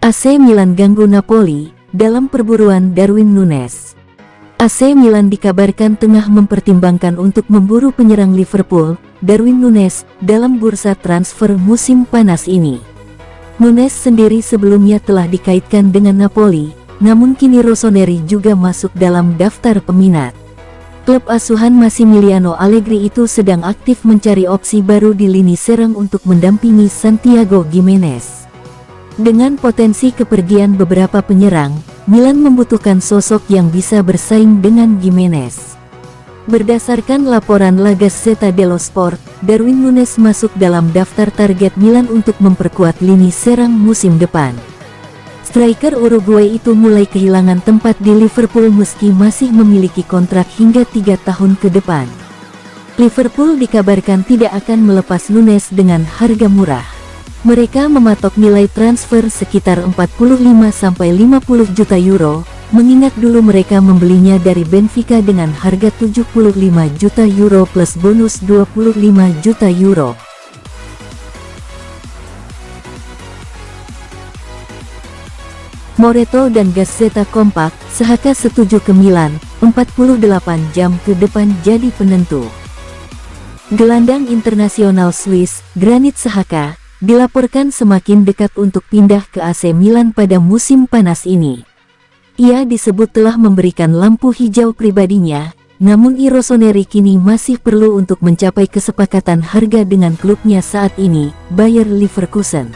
AC Milan ganggu Napoli dalam perburuan Darwin Núñez. AC Milan dikabarkan tengah mempertimbangkan untuk memburu penyerang Liverpool, Darwin Núñez, dalam bursa transfer musim panas ini. Núñez sendiri sebelumnya telah dikaitkan dengan Napoli, namun kini Rossoneri juga masuk dalam daftar peminat. Klub asuhan Massimiliano Allegri itu sedang aktif mencari opsi baru di lini serang untuk mendampingi Santiago Giménez. Dengan potensi kepergian beberapa penyerang, Milan membutuhkan sosok yang bisa bersaing dengan Giménez. Berdasarkan laporan La Gazzetta dello Sport, Darwin Núñez masuk dalam daftar target Milan untuk memperkuat lini serang musim depan. Striker Uruguay itu mulai kehilangan tempat di Liverpool meski masih memiliki kontrak hingga 3 tahun ke depan. Liverpool dikabarkan tidak akan melepas Núñez dengan harga murah. Mereka mematok nilai transfer sekitar 45–50 juta euro, mengingat dulu mereka membelinya dari Benfica dengan harga 75 juta euro plus bonus 25 juta euro. Moreto dan Gazzetta kompak, Sahaka setuju ke Milan, 48 jam ke depan jadi penentu. Gelandang internasional Swiss, Granit Xhaka, dilaporkan semakin dekat untuk pindah ke AC Milan pada musim panas ini. Ia disebut telah memberikan lampu hijau pribadinya, namun Rossoneri kini masih perlu untuk mencapai kesepakatan harga dengan klubnya saat ini, Bayer Leverkusen.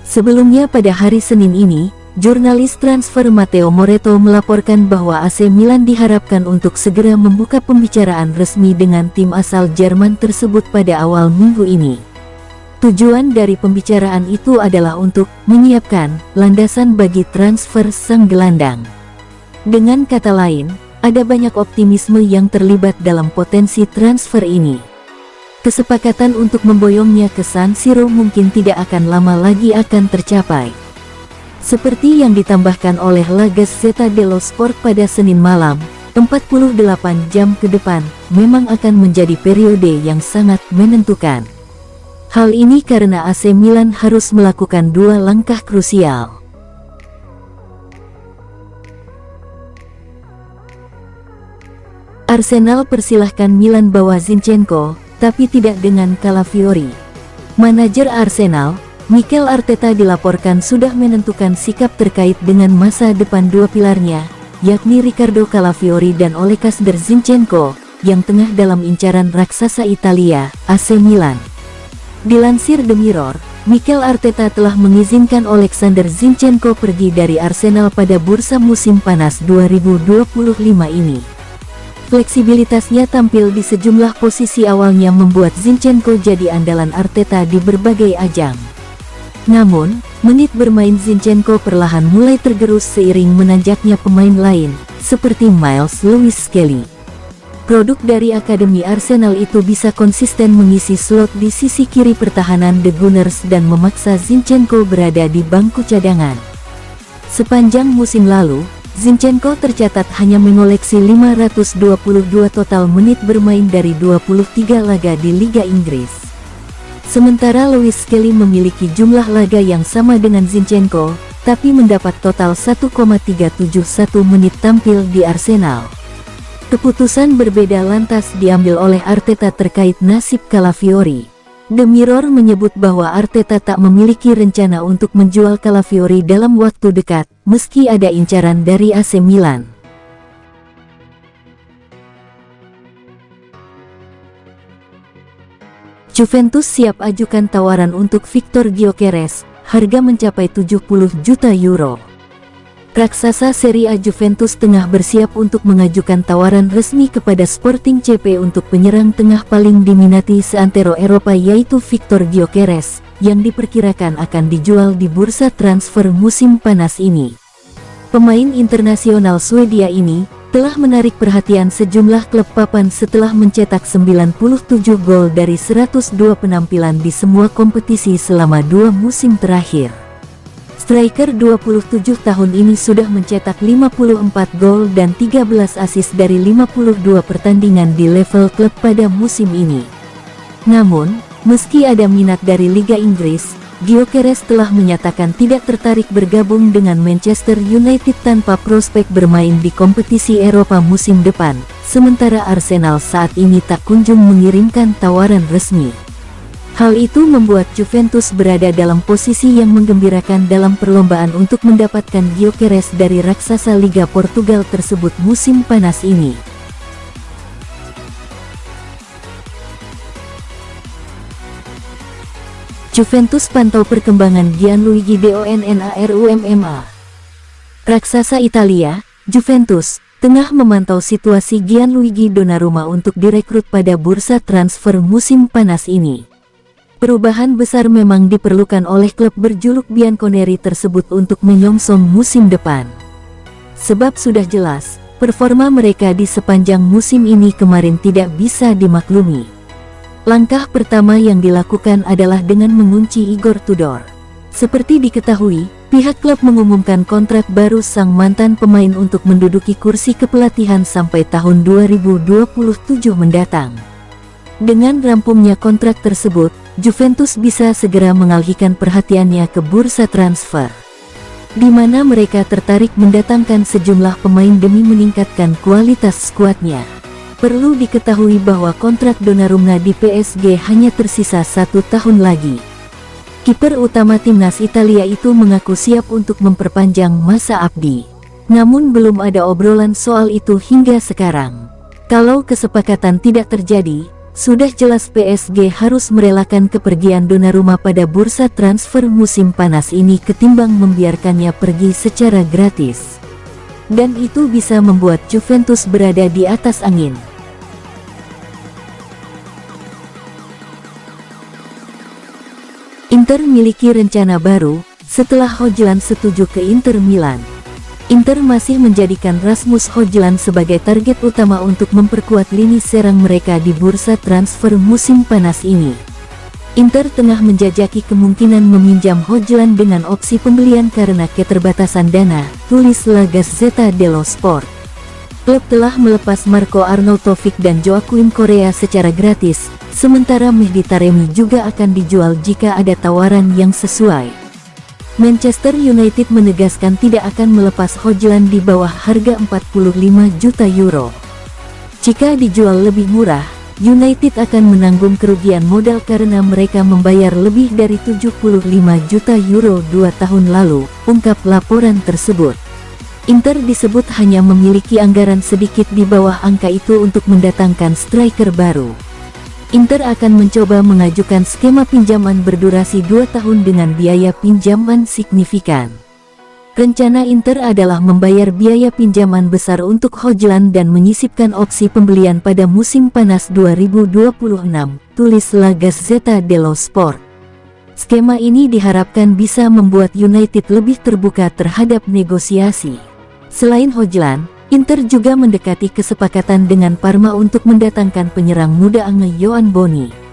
Sebelumnya pada hari Senin ini, jurnalis transfer Matteo Moretto melaporkan bahwa AC Milan diharapkan untuk segera membuka pembicaraan resmi dengan tim asal Jerman tersebut pada awal minggu ini. Tujuan dari pembicaraan itu adalah untuk menyiapkan landasan bagi transfer sang gelandang. Dengan kata lain, ada banyak optimisme yang terlibat dalam potensi transfer ini. Kesepakatan untuk memboyongnya ke San Siro mungkin tidak akan lama lagi akan tercapai. Seperti yang ditambahkan oleh La Gazzetta dello Sport pada Senin malam, 48 jam ke depan memang akan menjadi periode yang sangat menentukan. Hal ini karena AC Milan harus melakukan 2 langkah krusial. Arsenal persilahkan Milan bawa Zinchenko, tapi tidak dengan Calafiori. Manajer Arsenal, Mikel Arteta dilaporkan sudah menentukan sikap terkait dengan masa depan 2 pilarnya, yakni Riccardo Calafiori dan Oleksandr Zinchenko, yang tengah dalam incaran raksasa Italia, AC Milan. Dilansir The Mirror, Mikel Arteta telah mengizinkan Oleksandr Zinchenko pergi dari Arsenal pada bursa musim panas 2025 ini. Fleksibilitasnya tampil di sejumlah posisi awalnya membuat Zinchenko jadi andalan Arteta di berbagai ajang. Namun, menit bermain Zinchenko perlahan mulai tergerus seiring menanjaknya pemain lain, seperti Miles Lewis Skelly. Produk dari Akademi Arsenal itu bisa konsisten mengisi slot di sisi kiri pertahanan The Gunners dan memaksa Zinchenko berada di bangku cadangan. Sepanjang musim lalu, Zinchenko tercatat hanya mengoleksi 522 total menit bermain dari 23 laga di Liga Inggris. Sementara Lewis Skelly memiliki jumlah laga yang sama dengan Zinchenko, tapi mendapat total 1,371 menit tampil di Arsenal. Keputusan berbeda lantas diambil oleh Arteta terkait nasib Calafiori. The Mirror menyebut bahwa Arteta tak memiliki rencana untuk menjual Calafiori dalam waktu dekat, meski ada incaran dari AC Milan. Juventus siap ajukan tawaran untuk Victor Gyökeres, harga mencapai 70 juta euro. Raksasa Serie A Juventus tengah bersiap untuk mengajukan tawaran resmi kepada Sporting CP untuk penyerang tengah paling diminati seantero Eropa yaitu Victor Gyökeres, yang diperkirakan akan dijual di bursa transfer musim panas ini. Pemain internasional Swedia ini telah menarik perhatian sejumlah klub papan setelah mencetak 97 gol dari 102 penampilan di semua kompetisi selama 2 musim terakhir. Striker 27 tahun ini sudah mencetak 54 gol dan 13 assist dari 52 pertandingan di level klub pada musim ini. Namun, meski ada minat dari Liga Inggris, Gyökeres telah menyatakan tidak tertarik bergabung dengan Manchester United tanpa prospek bermain di kompetisi Eropa musim depan, sementara Arsenal saat ini tak kunjung mengirimkan tawaran resmi. Hal itu membuat Juventus berada dalam posisi yang menggembirakan dalam perlombaan untuk mendapatkan Gyökeres dari raksasa Liga Portugal tersebut musim panas ini. Juventus pantau perkembangan Gianluigi Donnarumma. Raksasa Italia, Juventus, tengah memantau situasi Gianluigi Donnarumma untuk direkrut pada bursa transfer musim panas ini. Perubahan besar memang diperlukan oleh klub berjuluk Bianconeri tersebut untuk menyongsong musim depan. Sebab sudah jelas, performa mereka di sepanjang musim ini kemarin tidak bisa dimaklumi. Langkah pertama yang dilakukan adalah dengan mengunci Igor Tudor. Seperti diketahui, pihak klub mengumumkan kontrak baru sang mantan pemain untuk menduduki kursi kepelatihan sampai tahun 2027 mendatang. Dengan rampungnya kontrak tersebut, Juventus bisa segera mengalihkan perhatiannya ke bursa transfer, di mana mereka tertarik mendatangkan sejumlah pemain demi meningkatkan kualitas skuadnya. Perlu diketahui bahwa kontrak Donnarumma di PSG hanya tersisa 1 tahun lagi. Kiper utama timnas Italia itu mengaku siap untuk memperpanjang masa abdi. Namun belum ada obrolan soal itu hingga sekarang. Kalau kesepakatan tidak terjadi, sudah jelas PSG harus merelakan kepergian Donnarumma pada bursa transfer musim panas ini ketimbang membiarkannya pergi secara gratis. Dan itu bisa membuat Juventus berada di atas angin. Inter miliki rencana baru, setelah Højlund setuju ke Inter Milan. Inter masih menjadikan Rasmus Højlund sebagai target utama untuk memperkuat lini serang mereka di bursa transfer musim panas ini. Inter tengah menjajaki kemungkinan meminjam Højlund dengan opsi pembelian karena keterbatasan dana, tulis La Gazzetta dello Sport. Klub telah melepas Marco Arnautovic dan Joaquim Correa secara gratis, sementara Mehdi Taremi juga akan dijual jika ada tawaran yang sesuai. Manchester United menegaskan tidak akan melepas Højlund di bawah harga 45 juta euro. Jika dijual lebih murah, United akan menanggung kerugian modal karena mereka membayar lebih dari 75 juta euro 2 tahun lalu, ungkap laporan tersebut. Inter disebut hanya memiliki anggaran sedikit di bawah angka itu untuk mendatangkan striker baru. Inter akan mencoba mengajukan skema pinjaman berdurasi 2 tahun dengan biaya pinjaman signifikan. Rencana Inter adalah membayar biaya pinjaman besar untuk Højlund dan menyisipkan opsi pembelian pada musim panas 2026, tulis La Gazzetta dello Sport. Skema ini diharapkan bisa membuat United lebih terbuka terhadap negosiasi. Selain Højlund, Inter juga mendekati kesepakatan dengan Parma untuk mendatangkan penyerang muda Ange Yohan Boni.